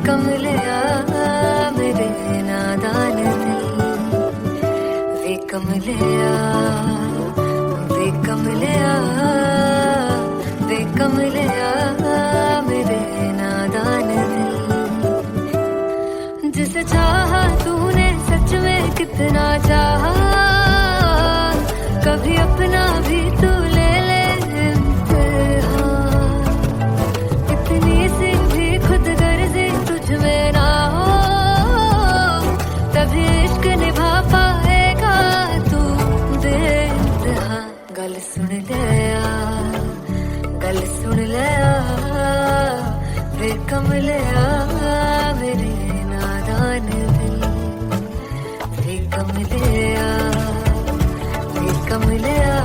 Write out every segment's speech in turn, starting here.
कमलिया मेरे नादान दिल, वे कमलिया, वे कमलिया, वे कमलिया मेरे नादान दिल। जिसे चाहा तूने सच में कितना चाहा, कभी अपना भी तू ले ले इम्तिहान। इतनी सी भी खुद गर्जी तुझ में ना हो, तभी इश्क निभा पाएगा तू बेइंतहा। गल सुन लिया, गल सुन लिया, वे कमलिया मेरे नादान दिल, वे कमलिया, वे कमलिया,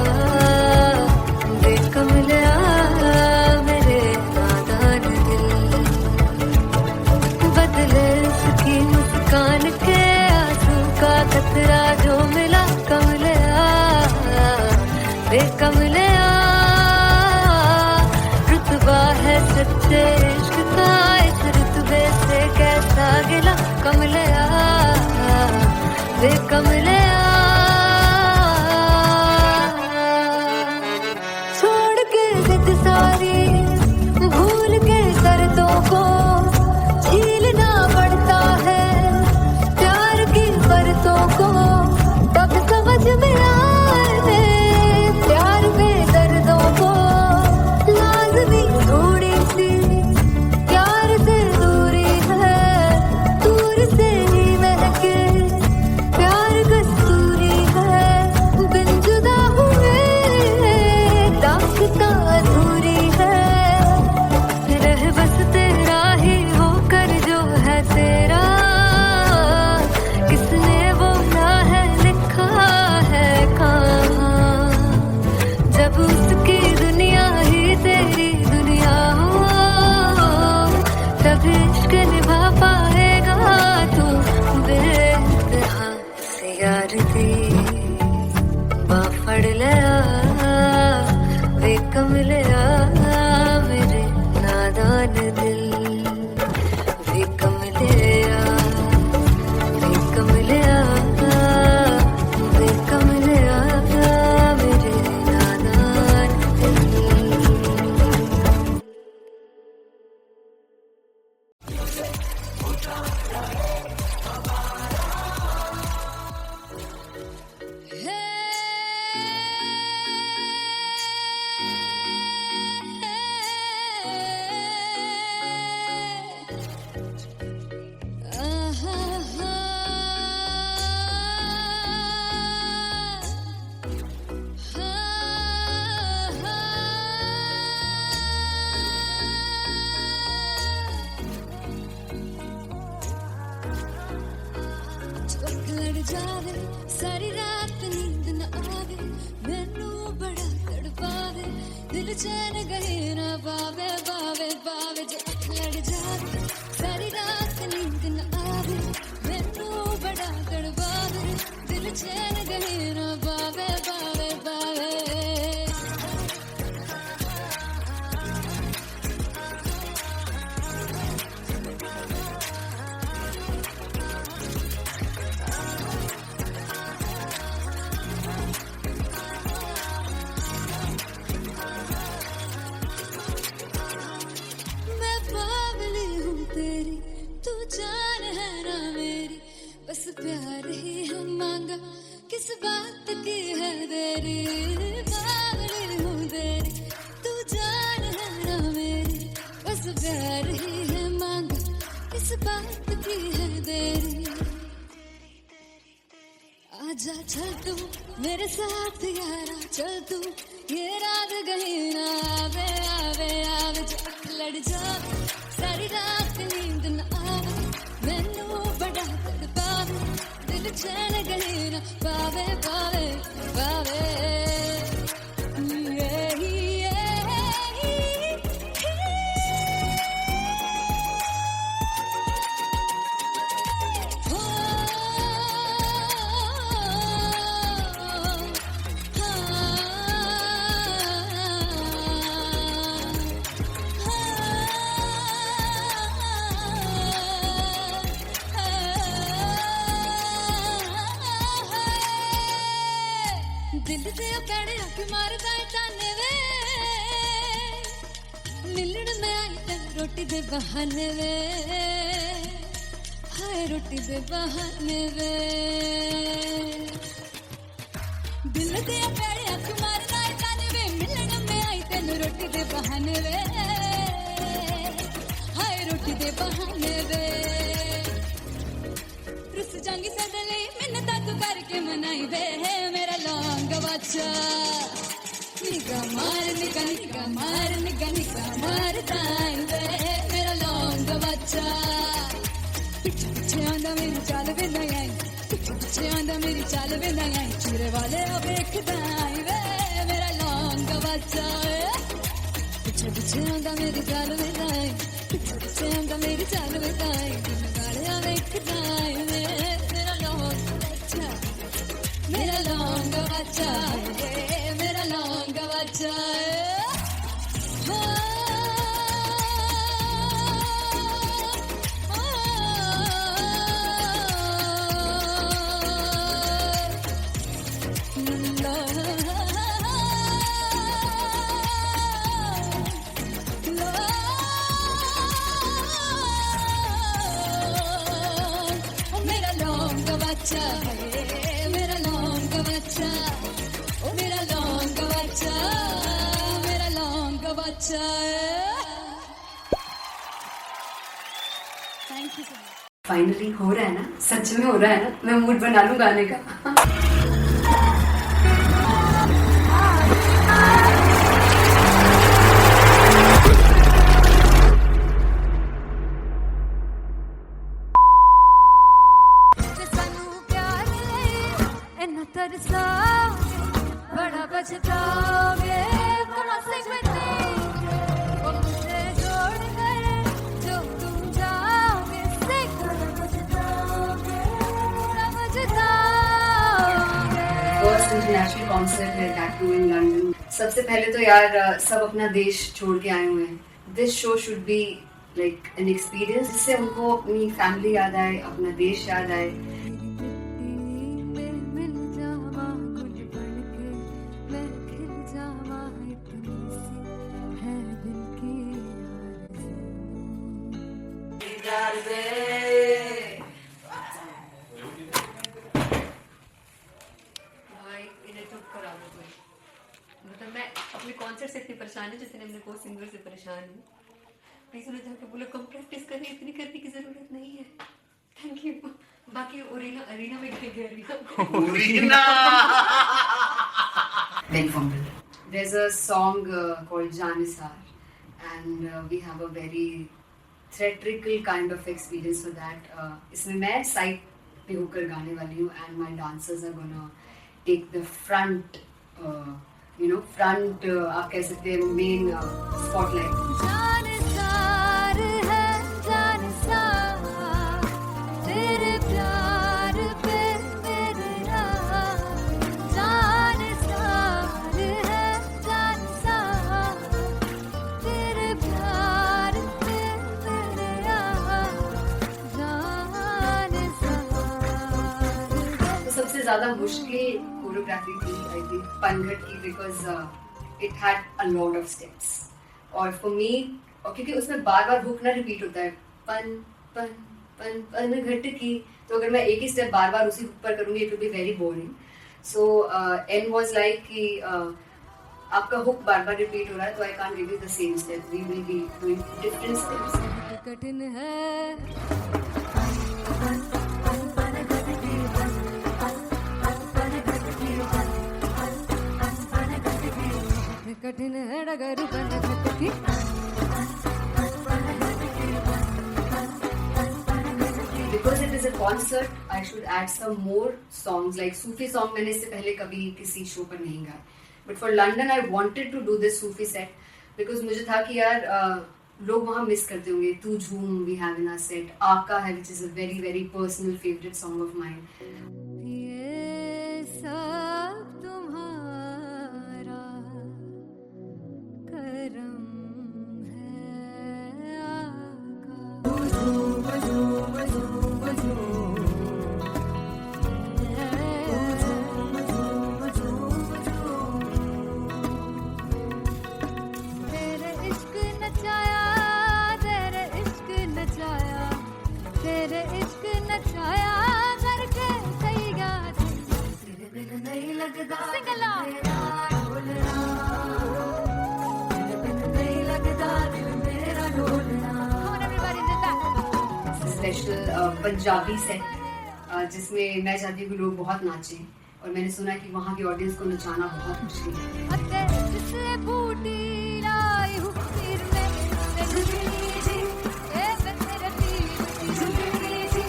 वे कमलिया मेरे नादान दिल। बदले उसकी मुस्कान के आंसू का कतरा जो मिला कमलिया, वे कमलिया। रुतबा है सच्चे इश्क का, इस रुतबे से कैसा गिला कमलिया, वे कमलिया। छोड़ के जिद सारी, भूल के शर्तों को, झीलना पड़ता है प्यार की परतों को। तब समझ में आए प्यार में दर्दों को, लाज़मी थोड़ी सी प्यार से दूरी है, दूर से ही महके प्यार कस्तूरी है। बिन जुदा हुए दास्तां अधूरी है, रह बस तेरा ही होकर जो है तेरा, किसने बोला है लिखा है कहाँ। जब उसकी दुनिया ही तेरी दुनिया हो, तब इश्क निभा पाएगा तू बेइंतहा। से यार दी बाफड़ लिया, वे कमलिया मेरे नादान दिल, वे कमलिया, वे कमलिया, वे कमलिया मेरे नादान दिल। लड़ जावे सारी रात नींद न आवे, मैनू बड़ा तड़पावे, दिल चैन गहे ना पावे पावे पावे। जो लड़ जावे सारी रात नींद न आवे, मैनू बड़ा तड़पावे, दिल चैन गहे ना पावे पावे पावे। मैं बावली हूँ तेरी, तू जान है ना मेरी, बस प्यार ही हम मांगा, किस बात की है देरी। बावली हूँ तेरी, तू जान है ना मेरी, बस प्यार ही है मांगा, किस बात की है देरी। आजा चल तू मेरे साथ यारा, चल तू ये रात गही ना आवे आवे आवे। जो लड़ जावे सारी रात नींद न आवे, मैनू बड़ा तड़पावे, दिल चैन गही ना पावे पावे पावे। मारदा ताने वे मिलन मैं आई तेन रोटी दे बहाने वे हाय रोटी दे बहाने वे दिल दे पैड़े अख मारदा ताने वे मिलन मैं आई तेन रोटी दे बहाने वे हाय रोटी दे बहाने वे रुस जांगी सदले मिन्नता तू करके मनाई वे मेरा लौंग बच्चा निगा मार ताई वे मेरा लौंग बच्चा पिछे पिछे आंदा मेरी चाल वे नहीं आई पिछे पिछे आंदा मेरी चाल वे नहीं आई चूरे वाले वेखदा आई वे मेरा लौंग बच्चा पिछे पिछे आंदा मेरी चाल वे नहीं आई पिछे पिछे आंदा मेरी चाल वे नहीं आई दिन वाले वेखदा आई वे मेरा लौंग बच्चा मेरा लौंग बच्चा मेरा लौंग बच्चा मेरा लौंग बच्चा ओ मेरा लौंग बच्चा मेरा लौंग बच्चा thank you so much finally हो रहा है ना, सच में हो रहा है ना, मैं मूड बना लूं गाने का। बड़ा बचताओगे कहाँ से बचेंगे वो मुझे छोड़ कर जो तुम जाओगे से बड़ा बचताओगे बड़ा बचताओगे। फर्स्ट इंटरनेशनल कॉन्सर्ट है दैट टू इन लंदन। सबसे पहले तो यार सब अपना देश छोड़ के आए हुए हैं। This show should be like an experience जिससे उनको अपनी फैमिली याद आए, अपना देश याद आए। भाई इन्हें चुप करा दो कोई। मतलब मैं अपने कॉन्सर्ट से इतनी परेशान है जितने अपने को सिंगर से परेशान हूँ। प्लीज उन्हें जाके बोलो कम प्रैक्टिस करनी, इतनी करने की जरूरत नहीं है। Thank you. बाकी अरीना में गए arena Very fumble. There's a song called Janisar and we have a very theatrical kind of experience for that. इसमें मैं साइड पे होकर गाने वाली हूँ and my dancers are gonna take the front, front आप कह सकते हैं main spotlight. जानसार है जानसार तेरे प्यार पे मेरे यार जानसार है जानसार तेरे प्यार पे मेरे यार जानसार। तो सबसे ज़्यादा मुश्किल कोरियोग्राफी थी आई थिंक पनघट की because it had a lot of steps और फॉर मी और क्योंकि उसमें बार बार हुक ना रिपीट होता है पन पन पन पन घट की, तो अगर मैं एक ही स्टेप बार बार उसी हुक पर करूंगी it will be very boring. So an was like कि आपका हुक बार बार रिपीट हो रहा है तो I can't give you the same step, we will be doing different steps. कठिन है कठिन है डगर बनत की Because it is a concert, I should add some more songs like Sufi song मैंने इससे पहले कभी किसी शो पर नहीं गाया. But for London I wanted to do this Sufi set because मुझे था कि यार लोग वहाँ मिस करते होंगे. तू झूम we have in our set, आका है which is a very very personal favorite song of mine. ये सब तुम्हारा करम है आका। तेरे इश्क नचाया करके कई गा तेरे बिन नहीं लगदा सिंगला मेरा ढोलना तेरे बिन नहीं लगदा दिल मेरा ढोलना Come on everybody did that special Punjabi set जिसमें मैं चाहती हूँ कि लोग बहुत नाचें और मैंने सुना कि वहाँ की ऑडियंस को नचाना बहुत मुश्किल है अते जिसले बूटी लाई हूँ पीर में ते झुगनी जी ए मैं तेरे पीर झुगनी जी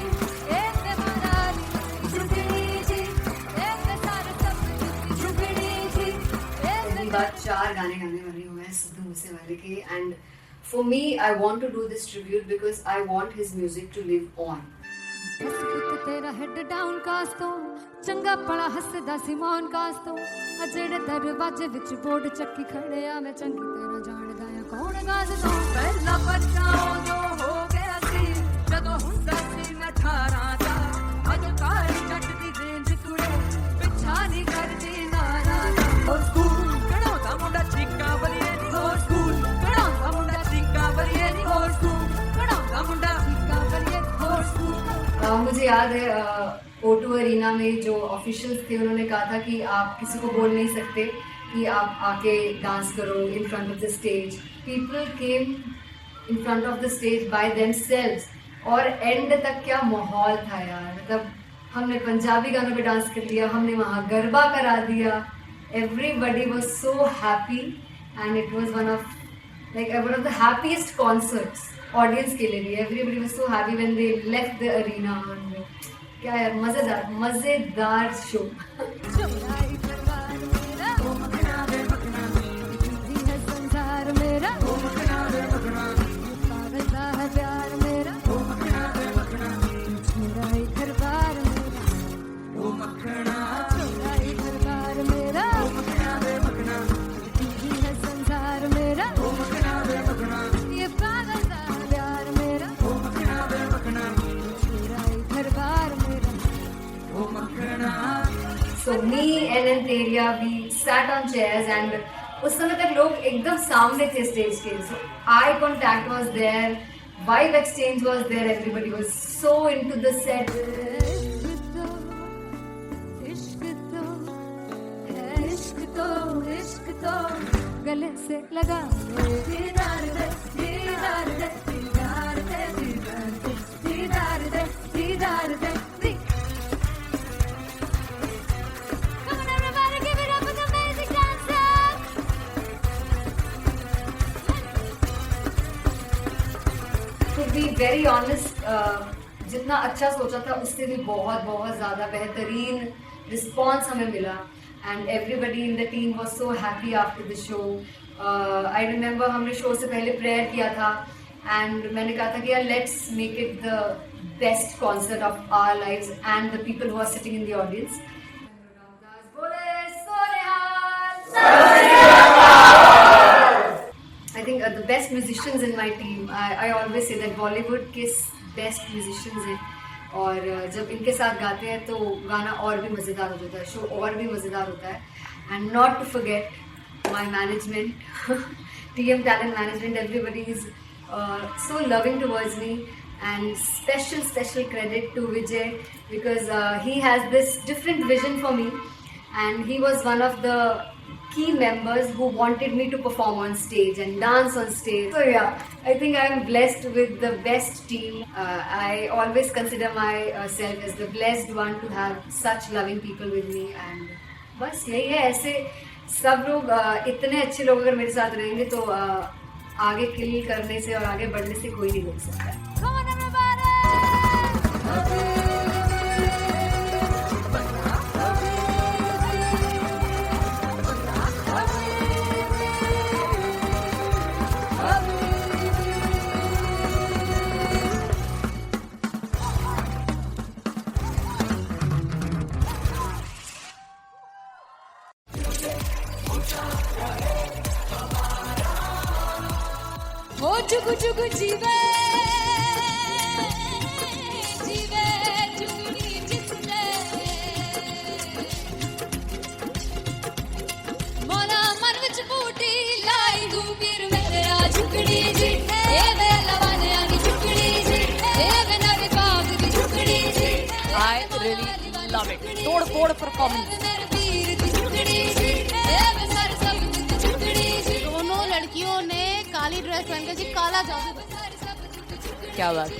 ए मैं माराली झुगनी जी ए मैं सारे सब झुगनी जी ए पहली बार 4 गाने गाने वाली हूँ मैं सिद्धू मूसेवाले के and for me I want to do this tribute because I want his music to live on बस पुत तेरा हेड डाउन कास तो चंगा पड़ा हसदा सी मौन कास तो आ जेड़े दरवाजे विच बोर्ड चक्की खड़े आ मैं चंगी तरह जानदा आ कौन गाज तो पहला बच्चा जो हो गया सी जदों हुंदा सी मैं 18 दा अज काली जट दी रेंज कुड़े पिछा नहीं करदी नारा हो स्कूल कड़ाउंदा मुंडा चीका बलिए नी हो स्कूल कड़ाउंदा मुंडा चीका बलिए नी हो स्कूल कड़ाउंदा मुंडा चीका बलिए हो स्कूल मुझे याद है O2 अरीना में जो ऑफिशियल्स थे उन्होंने कहा था कि आप किसी को बोल नहीं सकते कि आप आके डांस करो in front of the stage people came in front of the stage by themselves और एंड तक क्या माहौल था यार मतलब हमने पंजाबी गानों पे डांस कर लिया हमने वहाँ गरबा करा दिया everybody was so happy and it was one of the happiest concerts audience के लिए भी everybody was so happy when they left the arena क्या यार मजेदार शो चुराई परवार मेरा ओ मखना वे मखना जी है संसार मेरा ओ मखना वे मखना पागल सा है प्यार मेरा ओ मखना वे मखना चुराई परवार मेरा ओ मखना चुराई परवार मेरा ओ मखना वे मखना जी है संसार मेरा ओ मखना वे मखना ये पागल सा है प्यार मेरा ओ मखना वे मखना चुराई परवार मेरा So me and Anteria, we sat on chairs and उस समय तक लोग एकदम सामने थे स्टेज के so eye contact was there, vibe exchange was there, everybody was so into the set. इश्क तो गले से लगा दीदार दे दीदार दे दीदार दे दीदार दे दीदार दे To be very honest, जितना अच्छा सोचा था उससे भी बहुत ज़्यादा बेहतरीन रिस्पॉन्स हमें मिला and everybody in the team was so happy after the show I remember हमने शो से पहले प्रेयर किया था एंड मैंने कहा था कि यार let's make it the best concert of our lives and the people who are sitting in the audience I think the best musicians in my team, I always say that Bollywood के best musicians हैं और जब इनके साथ गाते हैं तो गाना और भी मज़ेदार हो जाता है शो और भी मज़ेदार होता है and not to forget my management TM Talent Management everybody is so loving towards me and special credit to Vijay because he has this different vision for me and he was one of the key members who wanted me to perform on stage and dance on stage. So yeah, I think I am blessed with the best team. I always consider myself as the blessed one to have such loving people with me and बस यही है ऐसे सब लोग इतने अच्छे लोग अगर मेरे साथ रहेंगे तो आगे किल करने से और आगे बढ़ने से कोई नहीं रोक सकता है. Come on everybody! ओ जुग जुग जीवे जीवे जुगनी जिसने मोला मन विच बूटी लाई हूँ पीर मेरा झुकड़ी जी ए वे लवाने आनी झुकड़ी जी ए वे नवी पा मुताबिक तोड़-फोड़ परफॉर्मेंस। दोनों लड़कियों ने काली ड्रेस पहनकर जी काला जादू, क्या बात,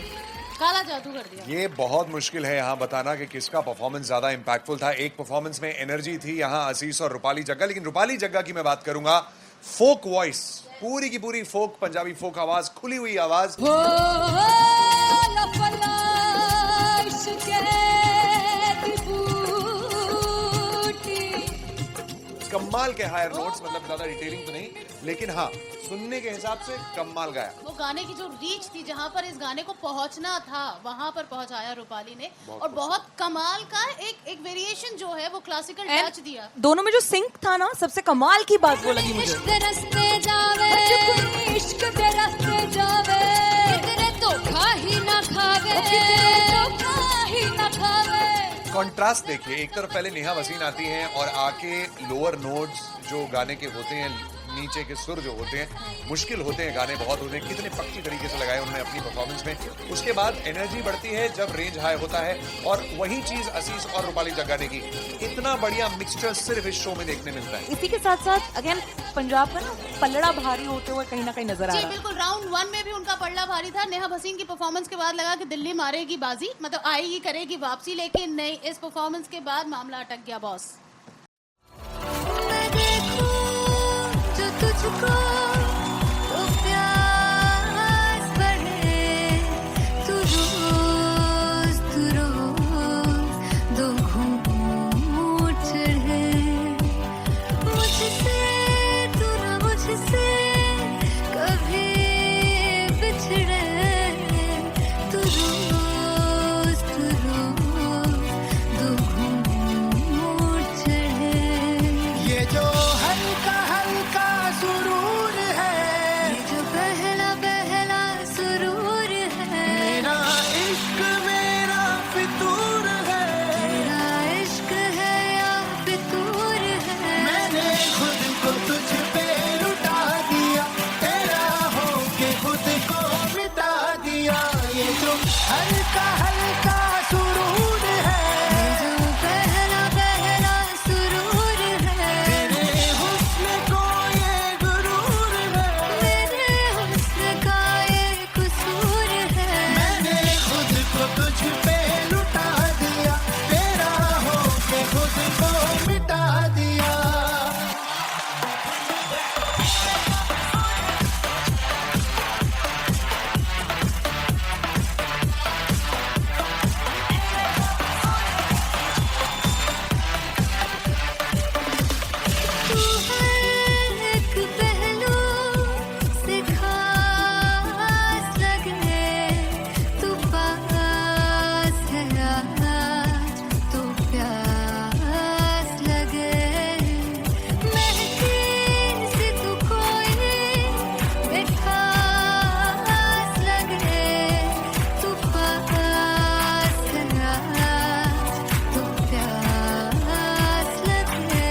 काला जादू कर दिया। ये बहुत मुश्किल है यहाँ बताना कि किसका परफॉर्मेंस ज्यादा इंपैक्टफुल था। एक परफॉर्मेंस में एनर्जी थी यहाँ असीस और रूपाली जग्गा, लेकिन रूपाली जग्गा की मैं बात करूंगा, फोक वॉइस, पूरी की पूरी फोक, पंजाबी फोक आवाज, खुली हुई आवाज, कमाल के हायर नोट्स, मतलब ज्यादा डिटेलिंग तो नहीं, लेकिन हाँ सुनने के हिसाब से कमाल गाया। वो गाने की जो रीच थी, जहाँ पर इस गाने को पहुंचना था वहां पर पहुंचाया रूपाली ने, और बहुत कमाल का एक वेरिएशन जो है वो क्लासिकल टच दिया। दोनों में जो सिंक था ना, सबसे कमाल की बात वो लगी मुझे। कॉन्ट्रास्ट देखिए, एक तरफ पहले नेहा वसीन आती हैं और आके लोअर नोट्स जो गाने के होते हैं, नीचे के सुर जो होते हैं, मुश्किल होते हैं, गाने बहुत होते हैं, कितने पक्की तरीके से लगाए उन्होंने अपनी परफॉर्मेंस में। उसके बाद एनर्जी बढ़ती है जब रेंज हाई होता है, और वही चीज असीस और रूपाली जग्गा ने की। इतना बढ़िया मिक्सचर सिर्फ इस शो में देखने मिलता है। इसी के साथ साथ अगेन पंजाब का ना पलड़ा भारी होते हुए कहीं ना कहीं नजर आ रहा है। बिल्कुल, राउंड 1 में भी उनका पलड़ा भारी था। नेहा भसीन की परफॉर्मेंस के बाद लगा कि दिल्ली मारेगी बाजी, मतलब आएगी, करेगी वापसी, लेकिन नहीं, इस परफॉर्मेंस के बाद मामला अटक गया बॉस। तुझको तो प्यास बढ़े, तू रोज दो घूंट चढ़े, मुझसे तू ना मुझसे कभी बिछड़े, तू रोज दो घूंट चढ़े। ये जो हल्का हल्का सुरूर है, ये जो पहला पहला सुरूर है, मेरा इश्क मेरा फितूर है, तेरा इश्क है या फितूर है। मैंने खुद को तुझ पे लुटा दिया, तेरा होके खुद को मिटा दिया। ये जो हल्का हल्का सुरूर है, ये जो पहला पहला सुरूर है, तेरे हुस्न को ये गुरूर है, मेरे हुस्न का ये कसूर है। मैंने खुद को तुझ पे लुटा दिया, तेरा होके खुद को मिटा दिया। तू हर एक पहलू से खास लगे, तू पास है आज तो प्यास लगे, महके से तू कोई मिठास लगे, तू पास है आज तो प्यास लगे।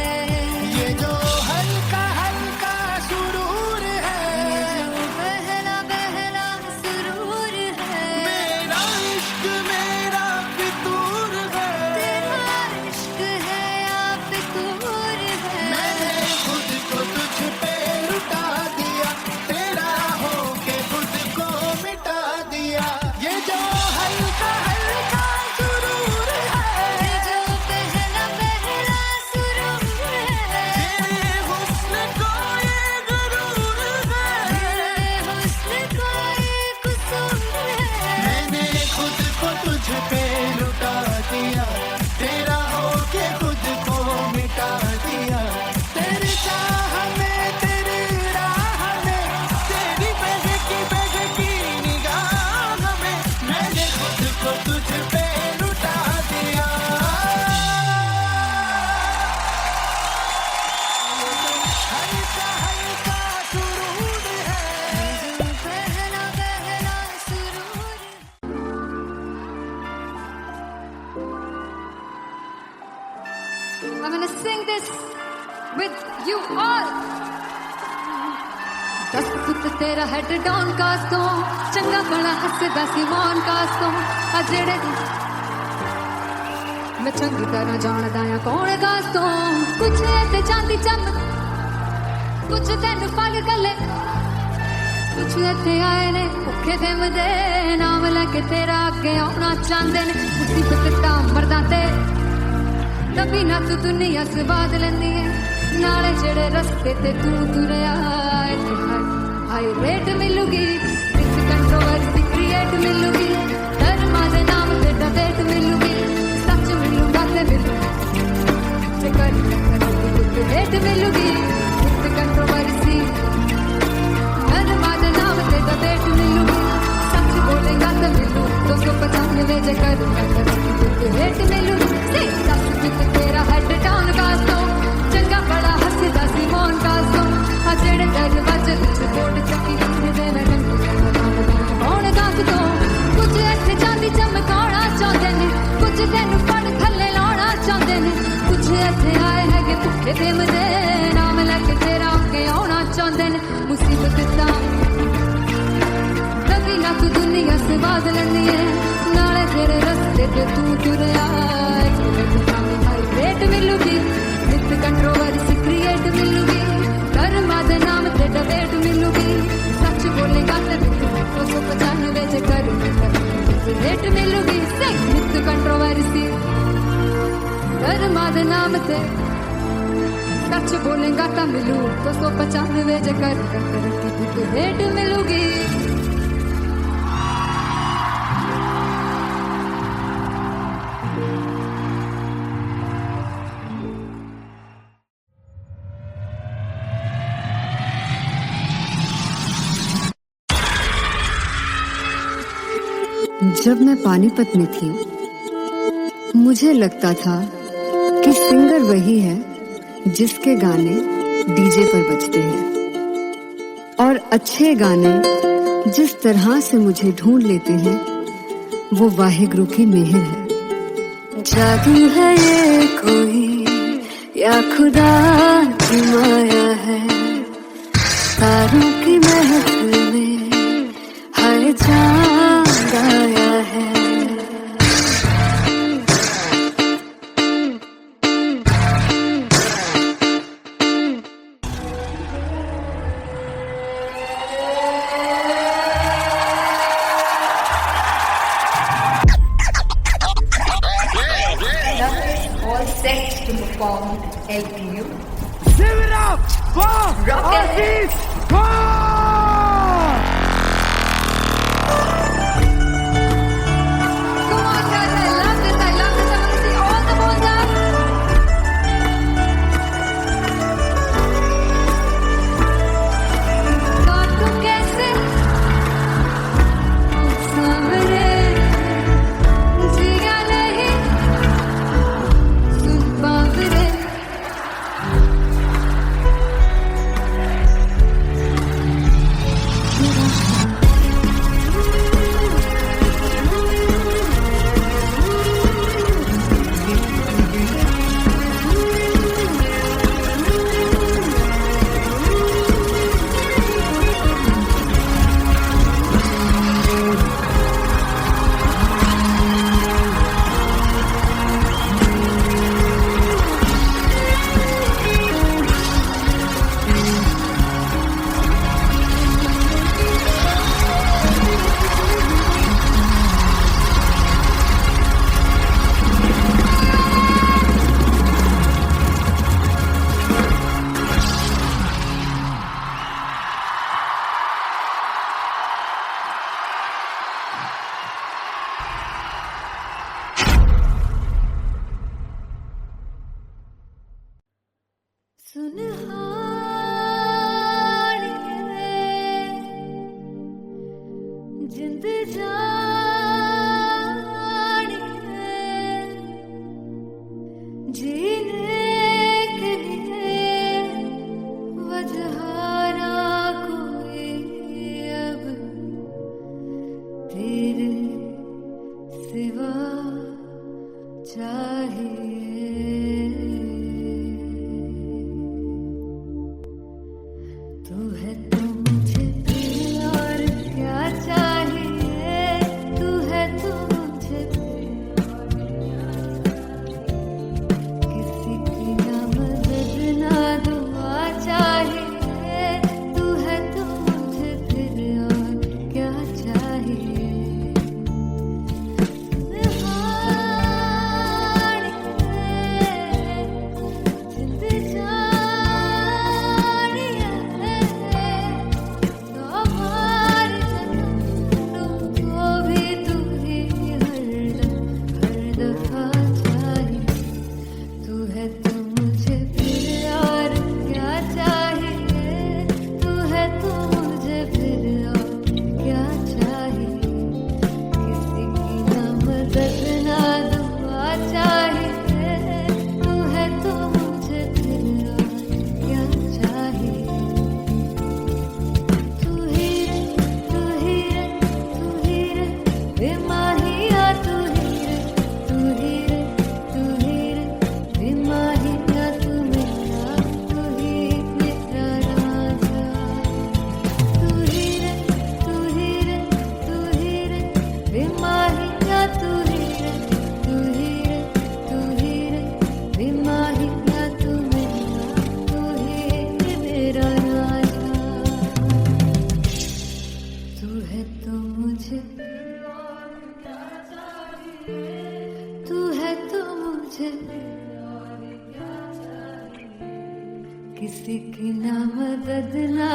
ये जो हल्का हल्का सुरूर है, ये जो पहला पहला सुरूर है, मेरा इश्क मेरा फितूर है, तेरा इश्क है या फितूर है। मैंने खुद को तुझ पे लुटा दिया, तेरा होके खुद को मिटा दिया। ये जो हल्का हल्का सुरूर है, ये जो पहला पहला सुरूर है, तेरे हुस्न को ये गुरूर है, तेरे हुस्न का ये कसूर है। मैंने खुद को तुझ पे लुटा दिया, तेरा होके खुद को मिटा दिया। तेरी चाह में, तेरी राह में, तेरी बहकी निगाह में, मैंने खुद को तुझ पे लुटा दिया। हल्का हल्का सुरूर है, ये जो पहला पहला सुरूर है। I'm gonna sing this with you all. दस फुट तेरा हेड डाउन कास्ट तो चंगा भला हसदा सी मॉन कास्ट तो आ जेड़े मैं चंगी तरह जानदा आ कौन गास तो कुछ ते चांदी चम कुछ तेन फल गले कुछ इत्थे आए ने भुखे फिमदे नाम लैके तेरा अगे आउणा चाहंदे ने मुसीबत तां मरदा ते तभी ना तू दुनिया स्वाद लैंदी है नाले जेड़े रस्ते ते तू तुरया इत्थे हाई रेट मिलूगी विच कंट्रोवर्सी क्रिएट मिलूगी धर्मा दे नाम ते डिबेट मिलूगी सच मिलूगा ते मिलूगी कर रेट मिलूगी विच कंट्रोवर्सी धर्मा दे नाम ते डिबेट मिलूगी सच बोलेगा तो मिलू 295 जे कर रेट मिलूगी से दस विच तेरा हेड डाउन कास तो चंगा बड़ा हसदा सी मोहन कास तो आ जेड़े दरवाजे विच बोर्ड चक्की लिखदे मैं कौन गास तो कुछ इत्थे चांदी चमकाउणा चाहंदे ने कुछ तैनू फड़ थल्ले लाउणा चाहंदे ने कुछ इत्थे आए हैगे भुखे फिमदे नाम लैके तेरा अगे आउणा चाहंदे ने मुसीबत तां कभी ना तू दुनिया स्वाद लैंदी है नाले तेरे रस्ते ते तू तुरया रेट मिलूगी विथ कंट्रोवर्सी क्रिएट मिलूगी धर्मा दे नाम ते डिबेट मिलूगी सच बोलेगा ते 295 जे कर रेट मिलूगी विथ कंट्रोवर्सी धर्मा दे नाम ते सच बोलेगा ता मिलू 295 जे कर रेट मिलूगी जब मैं पानीपत में थी मुझे लगता था कि सिंगर वही है जिसके गाने डीजे पर बजते हैं और अच्छे गाने जिस तरह से मुझे ढूंढ लेते हैं वो वाहिगुरु की मेहर है। जादू है ये कोई या खुदा की माया है तारों की महफिल में हर चांद आया है। All set to perform LPU. Give it up for Rocket. Artist Bob! Come on guys, I love this, I want to see all the balls up. काटू कैसे सामने जिया नहीं सुन पावरे सुन हाड़िए जिंद जाड़िए जीने के लिए वजह ना कोई अब तेरे सिवा चाहिए तू है तो मुझे और क्या चाहिए तू है तो मुझे और क्या चाहिए माहिया तू ही रे, तू ही रे, तू ही रे, वे माहिया तू मेरा, तू ही मेरा राजा। तू ही रे, तू ही रे, तू ही रे, वे माहिया तू ही रे, तू ही रे, तू ही रे, वे माहिया तू मेरा, तू ही मेरा राजा। तू है तो मुझे, तू है तो मुझे किसी की ना मदद ना,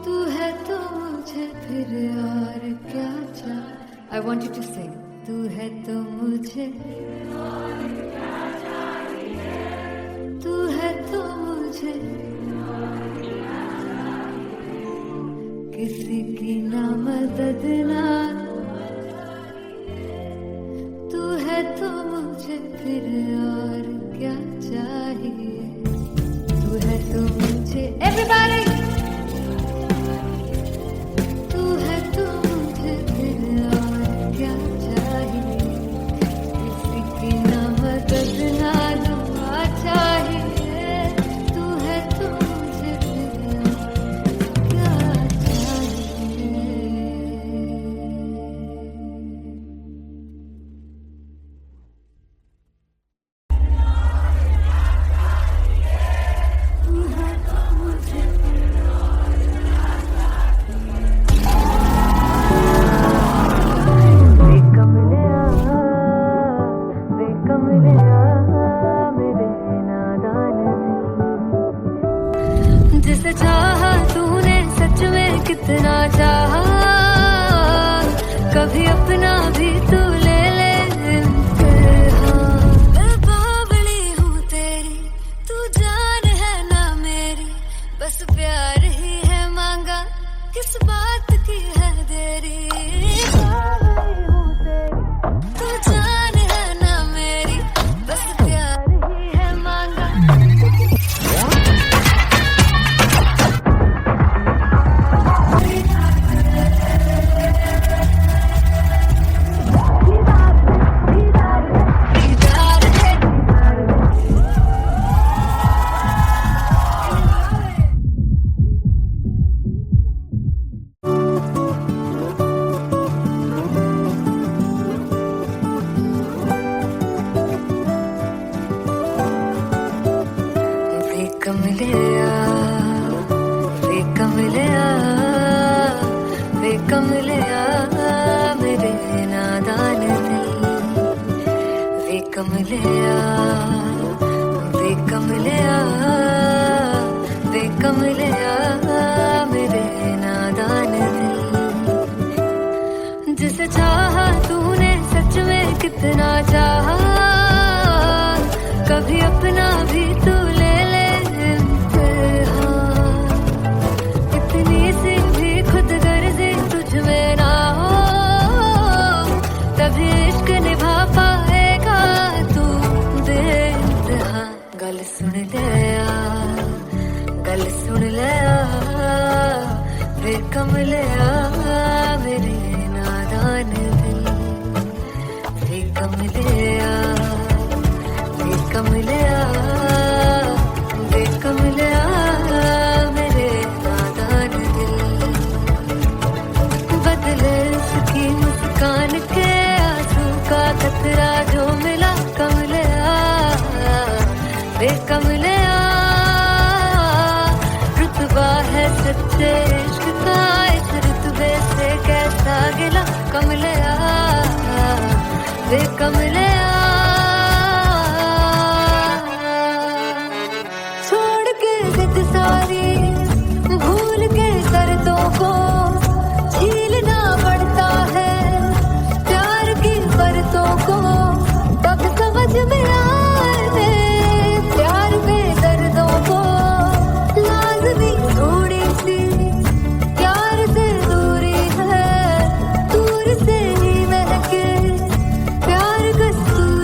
तू है तो मुझे फिर और क्या चाहिए। I want you to sing. तू है तो मुझे, तू है तो मुझे किसी की ना मदद ना, तू है तो मुझे फिर और क्या चाहिए। तू है तो मुझे, everybody, तू है तो मुझे फिर और क्या चाहिए। किसी की ना मदद ना दुआ चाहिए, तू है तो मुझे फिर और क्या चाहिए। जिसे चाहा तूने सच में कितना चाहा, कभी अपना भी तू ले ले इम्तिहान। मैं बावली हूँ तेरी, तू जान है ना मेरी, बस प्यार ही है मांगा, किस बात की है देरी। बावली हूँ तेरी, तू जान है ना मेरी, बस प्यार ही है मांगा। वे कमलिया, वे कमलिया, वे कमलिया मेरे नादान दिल। वे कमलिया, वे कमलिया, वे कमलिया मेरे नादान दिल। जिसे चाहा तूने सच में कितना चाहा, कभी अपना भी तू ले ले इम्तिहान। इतनी सी भी खुद गर्जी तुझ में ना हो, तभी इश्क निभा पाएगा तू बेइंतहा। गल सुन लिया, गल सुन लिया, वे कमलिया मेरे नादान दिल। वे कमलिया, वे कमलिया, वे कमलिया मेरे नादान दिल। बदले उसकी मुस्कान के आंसू का कतरा जो मिला कमलिया, वे कमलिया। रुतबा है सच्चे इश्क का, इस रुतबे से कैसा गिला कमलिया, वे कमलिया। छोड़ के जिद सारी, भूल के दर्दों को झीलना पड़ता है, प्यार की परतों को तब समझ में आए। प्यार में दर्दों को लाज़मी थोड़ी सी प्यार से दूरी है, दूर से ही महके प्यार कस्तूरी।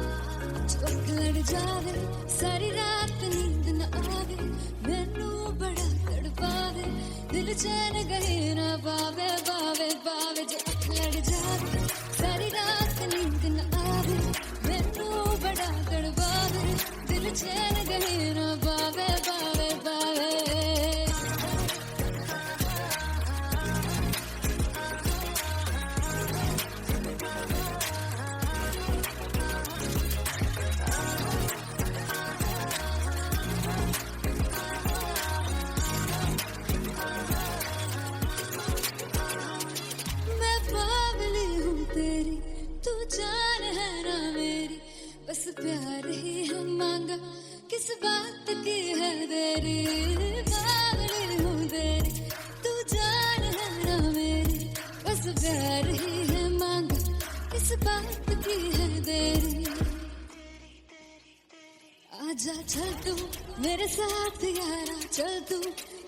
लड़ जावे सारी रात नींद न आवे मैनू बड़ा तड़पावे दिल चैन गहे ना पावे पावे पावे जो लड़ जावे सारी रात नींद न आवे मैनू बड़ा तड़पावे दिल चैन गहे ना पावे पावे पावे जान है ना मेरी बस प्यार ही है मांगा किस बात की है देरी पागल हूँ तेरी तू जान है ना मेरी बस प्यार ही है मांगा किस बात की है देरी आजा चल तू मेरे साथ यारा चल तू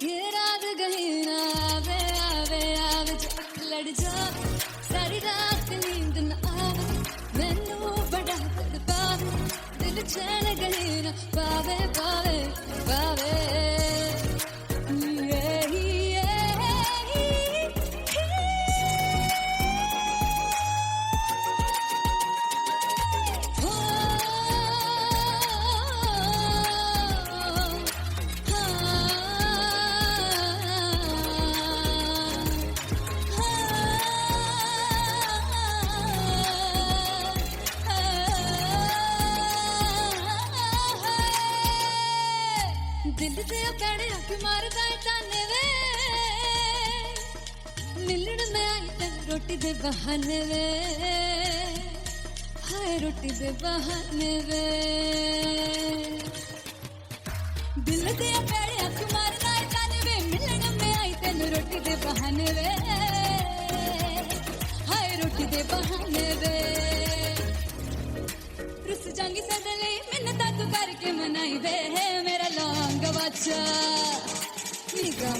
ये रात गही ना आवे आवे आवे जो लड़ जावे सारी रात नींद न आवे मैनू बड़ा तड़पावे दिल चैन गही ना पावे पावे पावे दिल दे पैड़े आके मारदा है ताने वे मिलण में आई ते रोटी दे बहाने वे हाय रोटी दे बहाने वे दिल दे पैड़े आके मारदा है ताने वे मिलण में आई ते रोटी दे बहाने वे हाय रोटी दे बहाने वे रुस जांगी सदले मिन्नता तू करके मनाई वे मेरा लौंग बच्चा निगा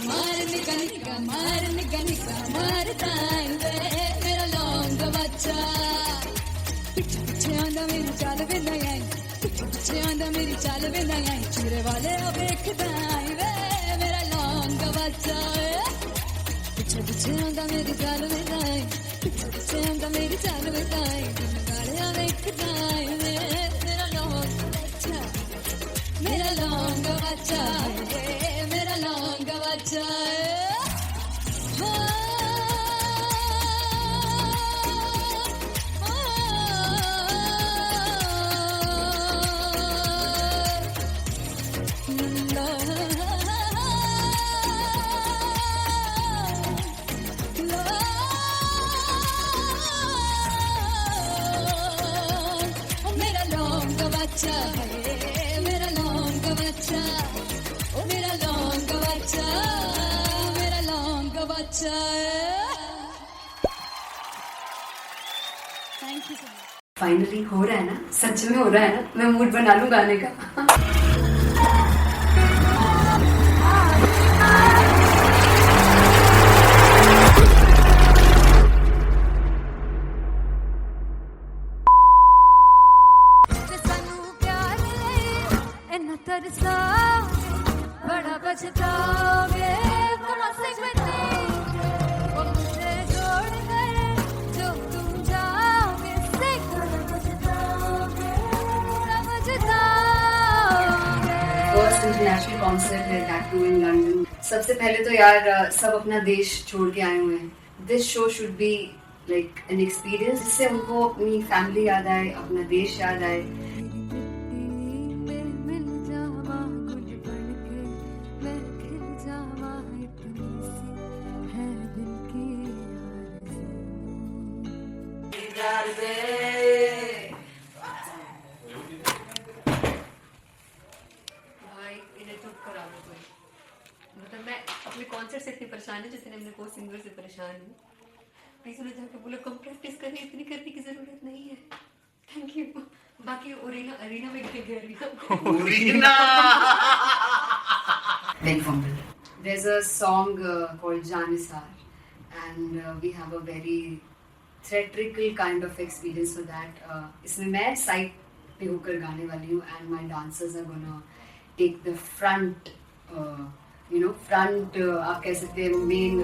मार ताई वे मेरा लौंग बच्चा पीछे पीछे आंदा मेरी चाल वे नहीं आई पीछे पीछे आंदा मेरी चाल वे नहीं आई चूरे वाले अब देखदा आई वे मेरा लौंग बच्चा पीछे पीछे आंदा मेरी चाल वे नहीं आई पीछे पीछे आंदा मेरी चाल वे नहीं आई चूरे वाले अब देखदा आई वे मेरा लौंग बच्चा मेरा लौंग बच्चा मेरा लौंग बच्चा मेरा लौंग बच्चा मेरा लौंग बच्चा ओ मेरा लौंग बच्चा मेरा लौंग बच्चा thank you so much finally हो रहा है ना सच में हो रहा है ना मैं मूड बना लूं गाने का बड़ा बचताओगे वो मुझे जोड़ गए जो तुम जाओगे फर्स्ट इंटरनेशनल कॉन्सर्ट है दैट टू इन लंदन सबसे पहले तो यार सब अपना देश छोड़ के आए हुए हैं this show should be like an experience जिससे उनको अपनी फैमिली याद आए अपना देश याद आए Baby कॉन्सर्ट से इतनी परेशान है जितने हमने को सिंगर से परेशान हूँ. प्लीज उन्हें जाके बोलो कम प्रैक्टिस करनी, इतनी करने की जरूरत नहीं है. Thank you. बाकी अरीना में गए arena. Very fumble. There's a song called Janisar, and we have a very theatrical kind of experience for that. इसमें मैं side पे होकर गाने वाली हूँ, and my dancers are gonna take the front, front आप कह सकते हैं main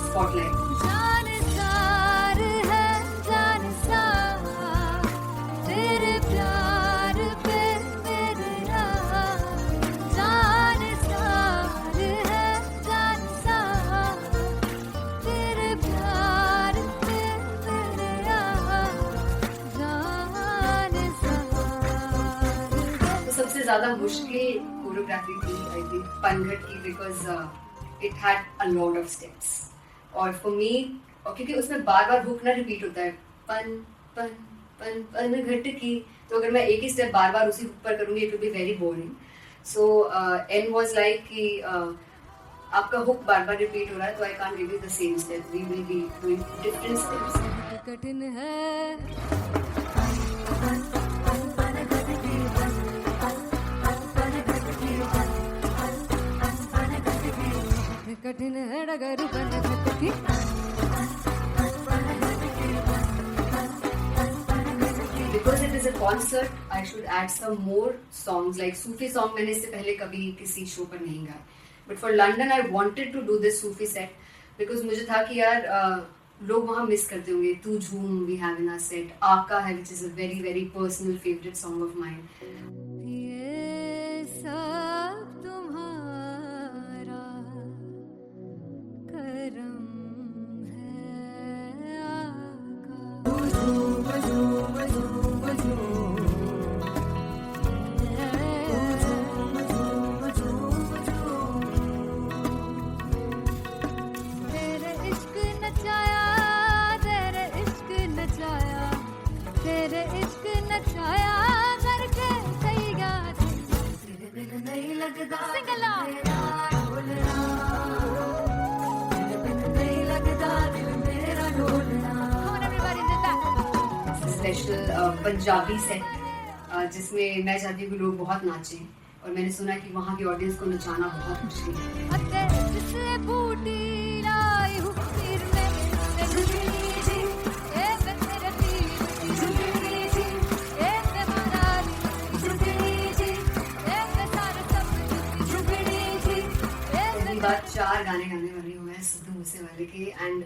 spotlight. जानसार है जानसार, तेरे प्यार पे मेरा जानसार है जानसार, तेरे प्यार पे मेरा जानसार. तो सबसे ज्यादा मुश्किल कोरियोग्राफी थी आई थिंक पनघट की, because it had a lot of steps. और फॉर मी, और क्योंकि उसमें बार बार हुक ना रिपीट होता है, पन पन पन पनघट की, तो अगर मैं एक ही स्टेप बार बार उसी हुक पर करूंगी it will be very boring. So an was like कि आपका हुक बार बार रिपीट हो रहा है, तो I can't give you the same step, we will be doing different steps. कठिन है कठिन है डगर पनघट की. Because it is a concert, I should add some more songs. Like Sufi song मैंने इससे पहले कभी किसी शो पर नहीं गाया. But for London, I wanted to do this Sufi set because मुझे था कि यार लोग वहाँ मिस करते होंगे. तू झूम we have in our set. आका है which is a very very personal favorite song of mine. ये सब तुम्हारा करम है आका. तेरे इश्क नचाया, तेरे इश्क नचाया, तेरे इश्क नचाया करके सैया तेरे बिन नहीं लगता सिंगला ढोलना, तेरे बिन नहीं लगता दिल मेरा ढोलना. Come on everybody, do that. Special Punjabi set जिसमें मैं चाहती हूँ कि लोग बहुत नाचें, और मैंने सुना कि वहाँ की ऑडियंस को नचाना बहुत मुश्किल है. अते जिसने बूटी लाई हूँ सिर में, झुमरी जी ए मेरे पीर झुमरी जी ए मेरा झुमरी जी ए सारे सब झुमरी जी ए. पहली बार 4 गाने गाने वाली हूँ मैं सिद्धू मूसेवाले के, and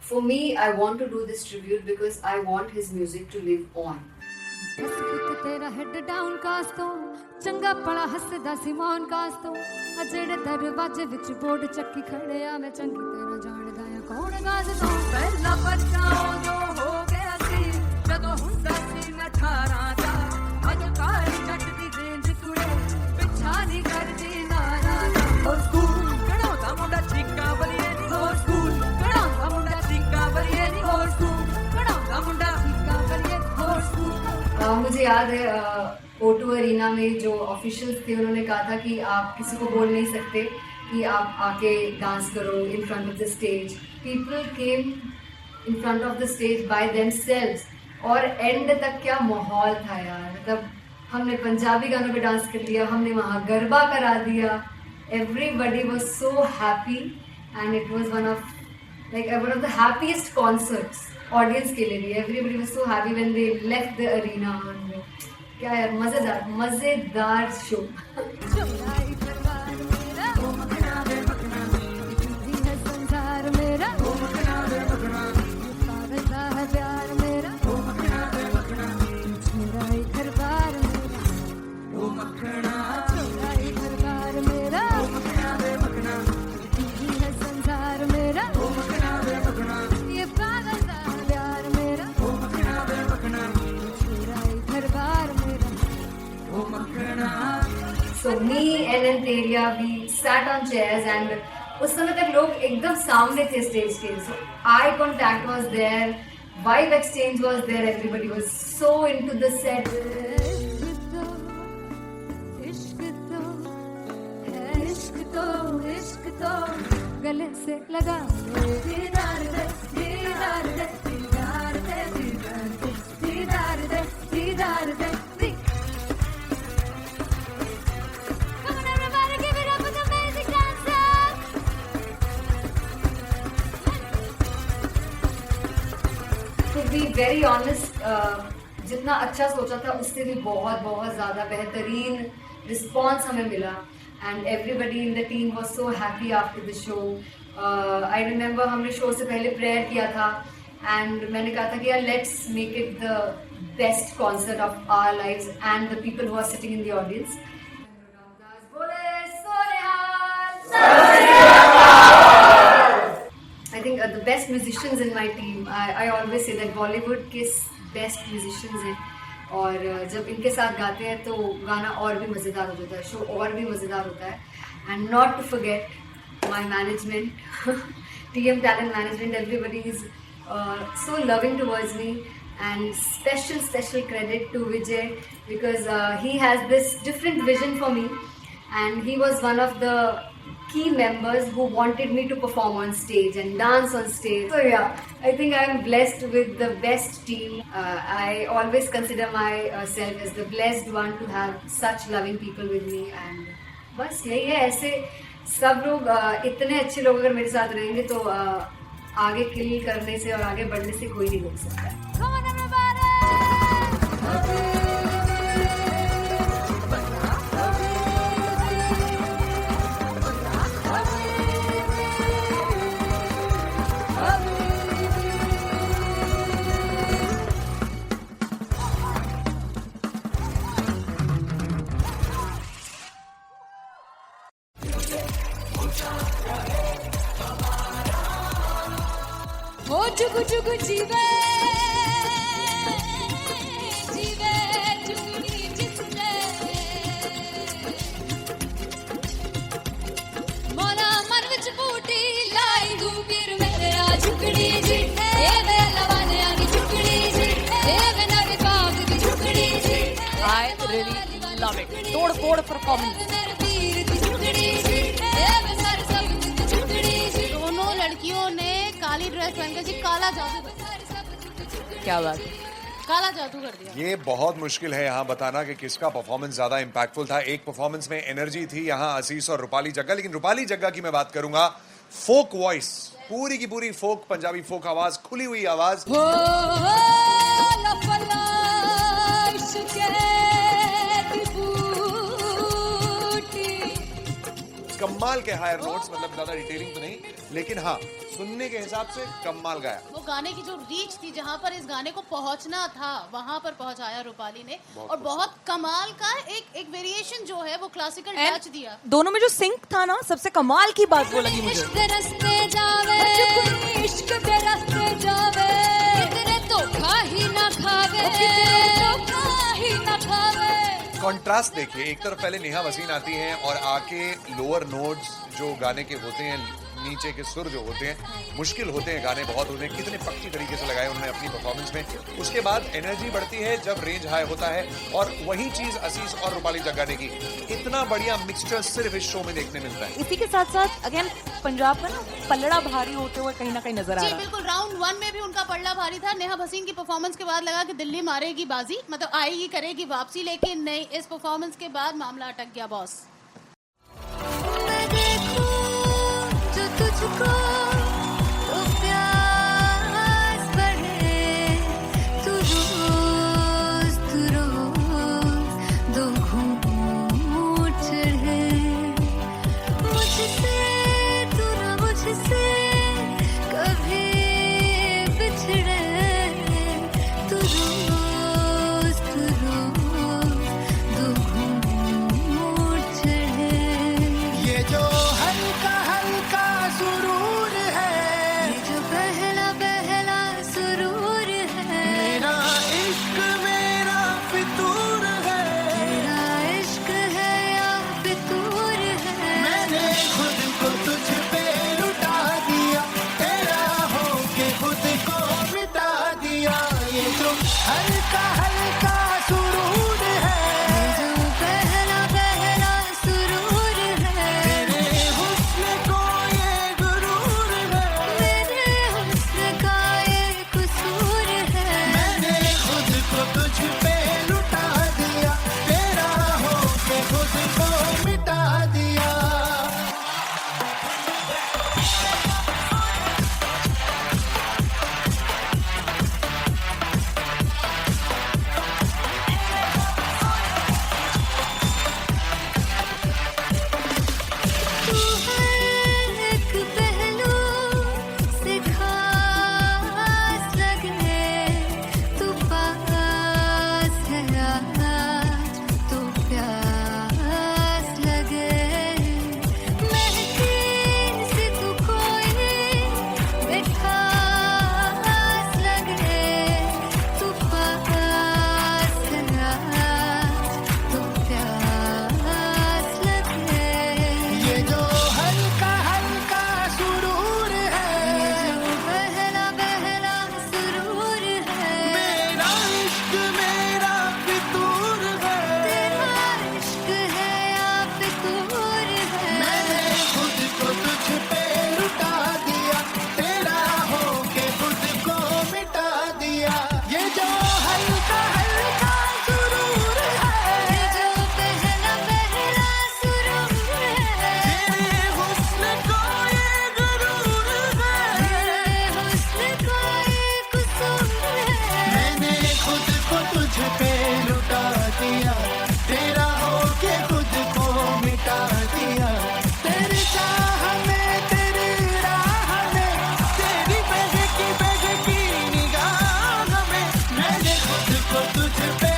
for me I want to do this tribute because I want his music to live on. बस पुत तेरा हेड डाउन कास तो चंगा पड़ा हसदा सिमोन कास तो अजड़े दरवाजे विच बोर्ड चक्की खड़े आ मैं चंगी तेरा जानदा या कौन गाज तो पहला बच्चा जो हो गया सी जदों हुंदा सी मैं 18 दा अज काली जट दी रेंज कुड़े पिछा नहीं करदी नारा दा. हो स्कूल कढ़ाउंदा मुंडा चीका बलिए नी, हो स्कूल कढ़ाउंदा मुंडा चीका बलिए नी, हो स्कूल कढ़ाउंदा मुंडा चीका बलिए हो स्कूल. मुझे याद है O2 अरीना में जो ऑफिशियल्स थे उन्होंने कहा था कि आप किसी को बोल नहीं सकते कि आप आके डांस करो in front of the stage. People came in front of the stage by themselves, और एंड तक क्या माहौल था यार. मतलब हमने पंजाबी गानों पे डांस कर लिया, हमने वहाँ गरबा करा दिया. Everybody was so happy and it was one of the happiest concerts audience के लिए भी. Everybody was so happy when they left the arena. क्या यार मजेदार शो. चौराई परिवार मेरा ओ मखना दे मखना, जी है संसार मेरा ओ मखना दे मखना, पागल सा है प्यार मेरा ओ मखना दे मखना, चौराई परिवार मेरा ओ मखना, चौराई परिवार मेरा ओ मखना दे मखना, जी है संसार मेरा ओ मखना दे मखना, ये पागल सा है प्यार मेरा ओ मखना दे मखना, चौराई परिवार मेरा. So me and Antelia, we sat on chairs and उस समय तक लोग एकदम सामने थे स्टेज के. So eye contact was there, vibe exchange was there, everybody was so into the set. इश्क तो है, इश्क तो गले से लगा ले दीदार दे दीदार दे दीदार दे दीदार दे दीदार दे दी Come on everybody give it up for the amazing dancers To be very honest, जितना अच्छा सोचा था उससे भी बहुत बहुत ज़्यादा बेहतरीन रिस्पॉन्स हमें मिला and everybody in the team was so happy after the show. I remember हमने शो से पहले प्रेयर किया था एंड मैंने कहा था कि यार let's make it the best concert of our lives and the people who are sitting in the audience. I think the best musicians in my team. I always say that Bollywood के best musicians हैं और जब इनके साथ गाते हैं तो गाना और भी मज़ेदार हो जाता है, शो और भी मज़ेदार होता है. And not to forget my management, TM Talent Management. Everybody is so loving towards me and special credit to Vijay because he has this different vision for me and he was one of the key members who wanted me to perform on stage and dance on stage. So yeah, I think I am blessed with the best team. I always consider myself as the blessed one to have such loving people with me and बस यही है. ऐसे सब लोग इतने अच्छे लोग अगर मेरे साथ रहेंगे तो आगे किल करने से और आगे बढ़ने से कोई नहीं रोक सकता है. Come on everybody हो जुगु जुगु जीवे जीवे जुगनी जिसने मोरा मन विच बूटी लाई गुबीर मेरे आ झुकड़ी जी ए वे लवाने आनी झुकड़ी जी ए वे नवी बाग की झुकड़ी जी. I really love it. तोड़ फोड़ performance. मेरे पीर की झुकड़ी जी ए वे सर सब की झुकड़ी जी. दोनों लड़कियों ने काली ड्रेस पहनकर जी काला जादू क्या बात है. काला जादू कर दिया. ये बहुत मुश्किल है यहाँ बताना कि किसका परफॉर्मेंस ज्यादा इम्पैक्टफुल था. एक परफॉर्मेंस में एनर्जी थी यहाँ असीस और रूपाली जग्गा, लेकिन रूपाली जग्गा की मैं बात करूंगा. फोक वॉइस, पूरी की पूरी फोक, पंजाबी फोक आवाज, खुली हुई आवाज. हो लफला इश्क़े दी बूटी. कमाल के हायर नोट्स, मतलब ज्यादा डिटेलिंग तो नहीं, लेकिन हाँ सुनने के हिसाब से कमाल गाया. वो गाने की जो रीच थी, जहाँ पर इस गाने को पहुंचना था वहां पर पहुंचाया रूपाली ने. और बहुत कमाल का एक वेरिएशन जो है वो क्लासिकल टच दिया. दोनों में जो सिंक था ना, सबसे कमाल की बात वो लगी मुझे. इश्क रस्ते जावे इश्क दे रस्ते जावे कितने धोखा ही ना खावे धोखा ही ना खावे. कॉन्ट्रास्ट देखिए, एक तरफ पहले नेहा वसीन आती हैं और आके लोअर नोट्स जो गाने के होते हैं, नीचे के सुर जो होते हैं, मुश्किल होते हैं, गाने बहुत होते हैं, कितने पक्की तरीके से लगाए उन्होंने अपनी परफॉर्मेंस में. उसके बाद एनर्जी बढ़ती है जब रेंज हाई होता है और वही चीज असीस और रूपाली जग्गा ने की. इतना बढ़िया मिक्सचर सिर्फ इस शो में देखने मिलता है. इसी के साथ साथ अगेन पंजाब का ना पलड़ा भारी होते हुए कहीं ना कहीं नजर आ जी रहा है. बिल्कुल. राउंड 1 में भी उनका पलड़ा भारी था. नेहा भसीन की परफॉर्मेंस के बाद लगा कि दिल्ली मारेगी बाजी, मतलब आएगी करेगी वापसी, लेकिन नहीं, इस परफॉर्मेंस के बाद मामला अटक गया बॉस. मैं देखूं जो तुझको तो प्यास बढ़े तू रोज दो घूंट चढ़े मुझसे तू ना मुझसे कभी बिछड़े तू रोज दो घूंट चढ़े. ये जो हल्का हल्का सुरूर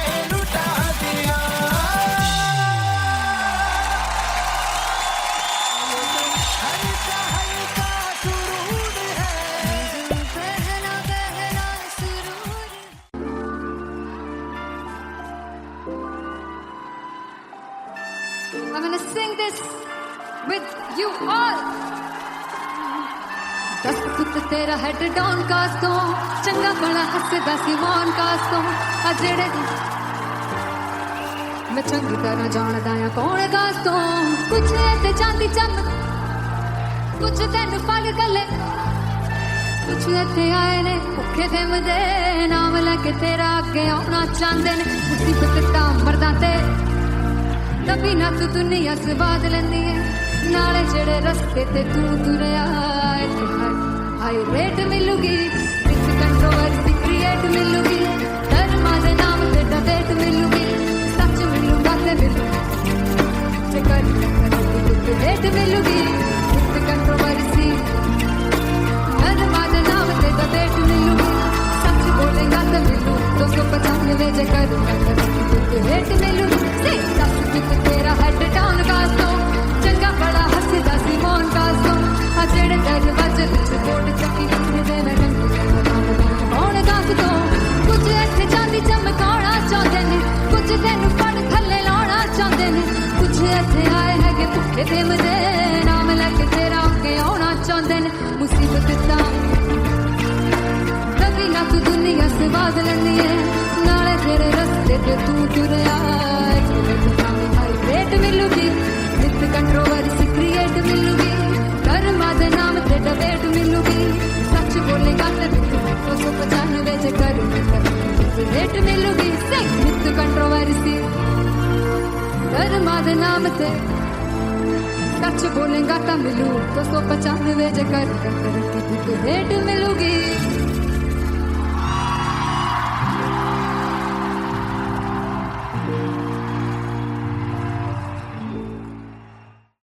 के लुटा दिया। हल्का हल्का सुरूर है, पहला पहला सुरूर। I'm gonna sing this with you all. दस पुत तेरा हेड डाउन कास तो चंगा बड़ा हसदा सिमोन कास तो आ जेड़े मैं चंगी तरह जानदा आ कौन कास तो कुछ ते चांदी चम कुछ तेन पग गले कुछ इत्थे आए ने भुखे दे मदे नाम लेके तेरा अगे आउणा चाहंदे ने मुसीबत ता मरदा ते तभी ना तू दुनिया स्वाद लेंदी है नाले जेड़े रस्ते ते तू तुरया हाई रेट मिलूगी विद कंट्रोवर्सी क्रिएट मिलूगी धर्मा दे नाम ते डिबेट मिलूगी सच मिलूगा ते मिलूगी कर रेट मिलूगी विद कंट्रोवर्सी धर्मा दे नाम ते डिबेट मिलूगी सच बोलेगा ते मिलू 295 जे कर रेट मिलूगी तेरा हेड डाउन कास तो चंगा बड़ा हसदा सिमोन कास तो आ जेड़े दरवाजे विच बोर्ड चक्की लिखने दे मैं कौन कास तो कुछ इत्थे चांदी चमकाउणा चाहंदे ने कुछ तेनू फड़ थल्ले लाउणा चाहंदे ने कुछ इत्थे आए हैगे भुखे ते मदे नाम लेके तेरा अगे आउणा चाहंदे ने मुसीबत ता कभी ना तू दुनिया स्वाद लैंदी है नाले तेरे रस्ते ते तू तुरया रेट मिलूगी विद कंट्रोवर्सी क्रिएट मिलूगी कर्मा दे नाम ते डिबेट मिलूगी सच बोलेगा ते 295 जे कर रेट मिलूगी विद कंट्रोवर्सी कर्मा दे नाम ते सच बोलेगा ता मिलू 295 जे कर रेट मिलूगी।